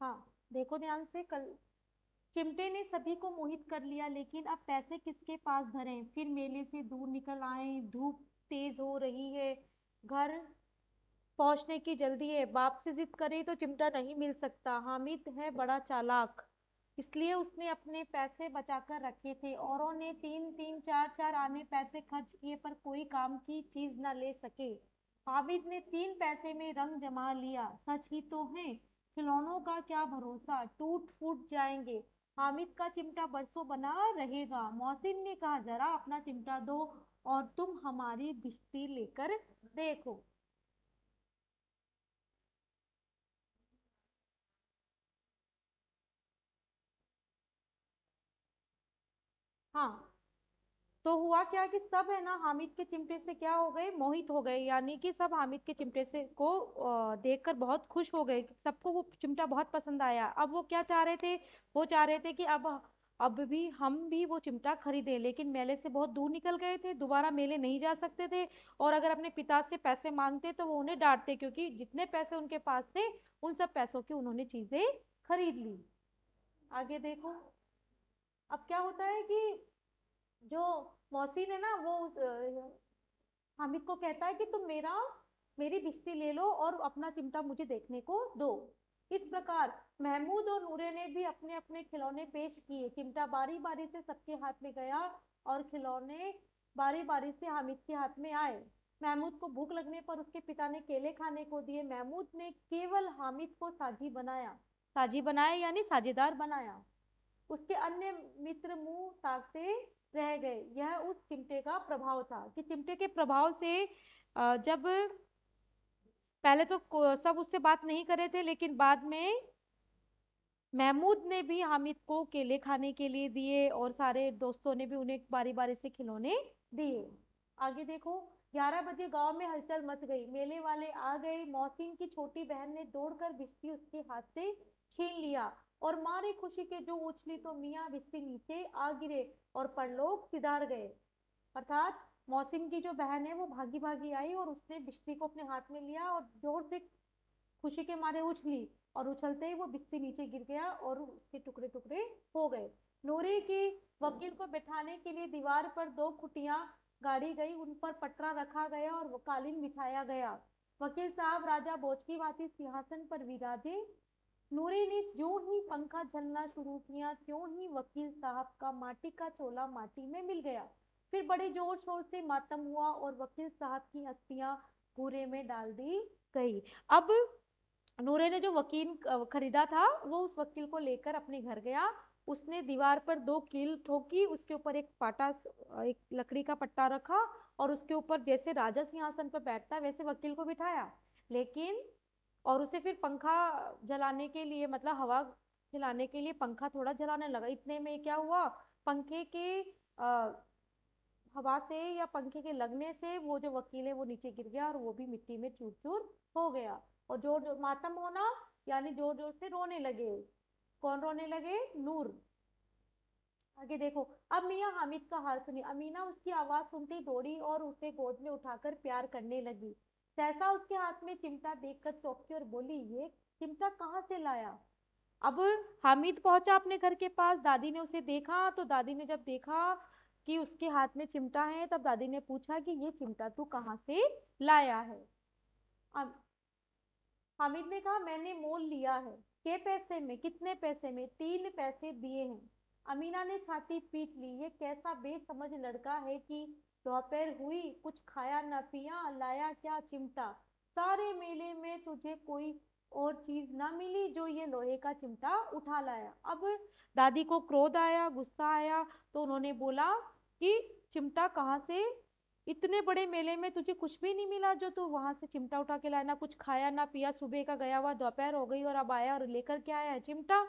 हाँ, देखो ध्यान से। कल चिमटे ने सभी को मोहित कर लिया, लेकिन अब पैसे किसके पास धरें। फिर मेले से दूर निकल आए। धूप तेज हो रही है, घर पहुंचने की जल्दी है। बाप से जिद करे तो चिमटा नहीं मिल सकता। हामिद है बड़ा चालाक, इसलिए उसने अपने पैसे बचाकर रखे थे। औरों ने तीन तीन चार चार आने पैसे खर्च किए, पर कोई काम की चीज न ले सके। हामिद ने 3 पैसे में रंग जमा लिया। सच ही तो है, खिलौनों का क्या भरोसा, टूट फूट जाएंगे। हामिद का चिमटा बरसों बना रहेगा। मोहसिन ने कहा, जरा अपना चिमटा दो और तुम हमारी बिस्ती लेकर देखो। हाँ, तो हुआ क्या कि सब है ना हामिद के चिमटे से क्या हो गए, मोहित हो गए। यानी कि सब हामिद के चिमटे से को देखकर बहुत खुश हो गए। सबको वो चिमटा बहुत पसंद आया। अब वो क्या चाह रहे थे, वो चाह रहे थे कि अब भी हम भी वो चिमटा खरीदें। लेकिन मेले से बहुत दूर निकल गए थे, दोबारा मेले नहीं जा सकते थे। और अगर अपने पिता से पैसे मांगते तो वो उन्हें डांटते, क्योंकि जितने पैसे उनके पास थे उन सब पैसों की उन्होंने चीजें खरीद ली। आगे देखो। अब क्या होता है कि जो मोहसिन है ना, वो हामिद को कहता है कि तुम मेरी बिस्ती ले लो और अपना चिमटा मुझे देखने को दो। इस प्रकार महमूद और नूरे ने भी अपने अपने खिलौने पेश किए। चिमटा बारी बारी से सबके हाथ में गया और खिलौने बारी बारी से हामिद के हाथ में आए। महमूद को भूख लगने पर उसके पिता ने केले खाने को दिए। महमूद ने केवल हामिद को साजी बनाया यानी साझेदार बनाया। उसके अन्य मित्र मुंह ताकते रह गए। यह उस चिमटे का प्रभाव था कि चिमटे के प्रभाव से जब पहले तो सब उससे बात नहीं कर रहे थे, लेकिन बाद में महमूद ने भी हामिद को केले खाने के लिए दिए और सारे दोस्तों ने भी उन्हें बारी बारी से खिलौने दिए। आगे देखो। 11 बजे गांव में हलचल मच गई। मेले वाले आ गए। मोहसिन की छोटी बहन ने दौड़कर बिस्ती उसके हाथ से छीन लिया और मारी खुशी के जो उछली तो मियाँ बिस्ती नीचे आ गिरे और परलोक सिधार गए। अर्थात मोहसिन की जो बहन है वो भागी भागी आई और उसने बिस्ती को अपने हाथ में लिया और जोर से खुशी के मारे उछली, और उछलते ही वो बिस्ती नीचे गिर गया और उसके टुकड़े टुकड़े हो गए। नूरी की वकील को बैठाने के लिए दीवार पर 2 खुटियां गाड़ी गई, उन पर पटरा रखा गया और वो कालीन बिछाया गया। वकील साहब राजा भोज की भांति सिंहासन पर विराजे। नूरी ने जो ही पंखा झलना शुरू किया, त्यों ही वकील साहब का माटी का चोला माटी में मिल गया। फिर बड़े जोर शोर से मातम हुआ और वकील साहब की अस्थियां कूड़े में डाल दी गई। अब नूरे ने जो वकील खरीदा था वो उस वकील को लेकर अपने घर गया। उसने दीवार पर 2 कील ठोकी, उसके ऊपर एक लकड़ी का पट्टा रखा और उसके ऊपर जैसे राजा सिंहासन पर बैठता है वैसे वकील को बिठाया। लेकिन और उसे फिर पंखा जलाने के लिए, मतलब हवा खिलाने के लिए पंखा थोड़ा जलाने लगा। इतने में क्या हुआ, पंखे के हवा से या पंखे के लगने से वो जो वकील है वो नीचे गिर गया और वो भी मिट्टी में चूर चूर हो गया। और जोर जोर मातम होना यानी जोर जोर से रोने लगे। कौन रोने लगे, नूर। आगे देखो। अब मियाँ हामिद का हाल सुनी। अमीना उसकी आवाज सुनते ही दौड़ी और उसे गोद में उठाकर प्यार करने लगी। सहसा उसके हाथ में चिमटा देखकर चौंकी और बोली, ये चिमटा कहाँ से लाया। अब हामिद पहुंचा अपने घर के पास। दादी ने उसे देखा, तो दादी ने जब देखा कि उसके हाथ में चिमटा है, तब दादी ने पूछा कि ये चिमटा तू कहाँ से लाया है। अब हामिद ने कहा, मैंने मोल लिया है। के पैसे में, कितने पैसे में, 3 पैसे दिए हैं। अमीना ने छाती पीट ली। ये कैसा बेसमझ लड़का है कि दोपहर हुई कुछ खाया न पिया, लाया क्या चिमटा। सारे मेले में तुझे कोई और चीज ना मिली जो ये लोहे का चिमटा उठा लाया। अब दादी को क्रोध आया, गुस्सा आया, तो उन्होंने बोला कि चिमटा कहाँ से, इतने बड़े मेले में तुझे कुछ भी नहीं मिला जो तू वहां से चिमटा उठा के लाया, ना कुछ खाया ना पिया, सुबह का गया हुआ दोपहर हो गई और अब आया और लेकर क्या आया है, चिमटा।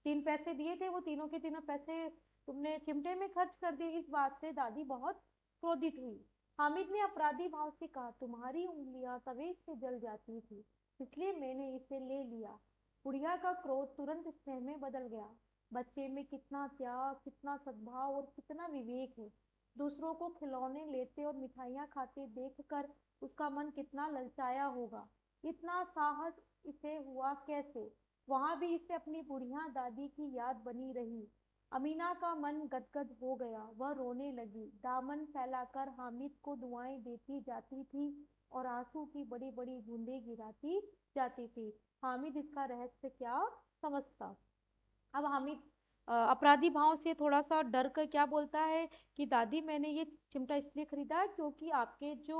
3 पैसे दिए थे, वो तीनों के तीनों पैसे तुमने चिमटे में खर्च कर दिए। इस बात से दादी बहुत क्रोधित हुई। हामिद ने अपराधी भाव से कहा, तुम्हारी उंगलियां तवे से जल जाती थी, इसलिए मैंने इसे ले लिया। बुढ़िया का क्रोध तुरंत स्नेह में बदल गया। बच्चे में कितना त्याग, कितना सद्भाव और कितना विवेक है। दूसरों को खिलौने लेते और मिठाइयाँ खाते देखकर उसका मन कितना ललचाया होगा। इतना साहस इसे हुआ कैसे। वहां भी इसे अपनी बुढ़िया दादी की याद बनी रही। अमीना का मन गदगद हो गया, वह रोने लगी, दामन फैलाकर हामिद को दुआएं देती जाती थी और आंसू की बड़ी बड़ी बूंदें गिराती जाती थी। हामिद इसका रहस्य क्या समझता। अब हामिद अपराधी भाव से थोड़ा सा डर कर क्या बोलता है कि दादी मैंने ये चिमटा इसलिए खरीदा क्योंकि आपके जो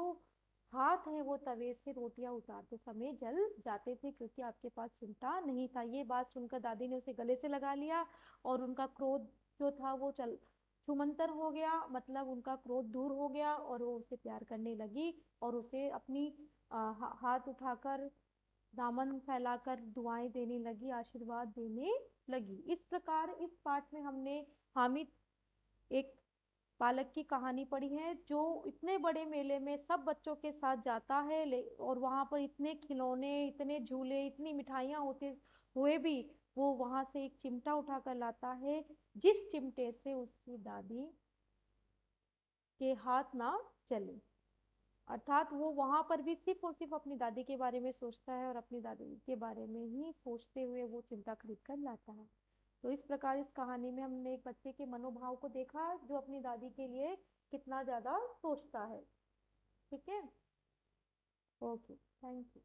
हाथ हैं वो तवे से रोटियां उतारते समय जल जाते थे, क्योंकि आपके पास चिमटा नहीं था। ये बात सुनकर दादी ने उसे गले से लगा लिया और उनका क्रोध जो था वो चल छुमंतर हो गया, मतलब उनका क्रोध दूर हो गया और वो उसे प्यार करने लगी और उसे अपनी हाथ उठाकर दामन फैलाकर दुआएं देने लगी, आशीर्वाद देने लगी। इस प्रकार इस पाठ में हमने हामिद एक बालक की कहानी पढ़ी है जो इतने बड़े मेले में सब बच्चों के साथ जाता है, और वहां पर इतने खिलौने, इतने झूले, इतनी मिठाइयाँ होते हुए भी वो वहां से एक चिमटा उठाकर लाता है, जिस चिमटे से उसकी दादी के हाथ ना चले। अर्थात वो वहां पर भी सिर्फ और सिर्फ अपनी दादी के बारे में सोचता है और अपनी दादी के बारे में ही सोचते हुए वो चिमटा खरीद कर लाता है। तो इस प्रकार इस कहानी में हमने एक बच्चे के मनोभाव को देखा जो अपनी दादी के लिए कितना ज्यादा सोचता है। ठीक है। Okay, thank you.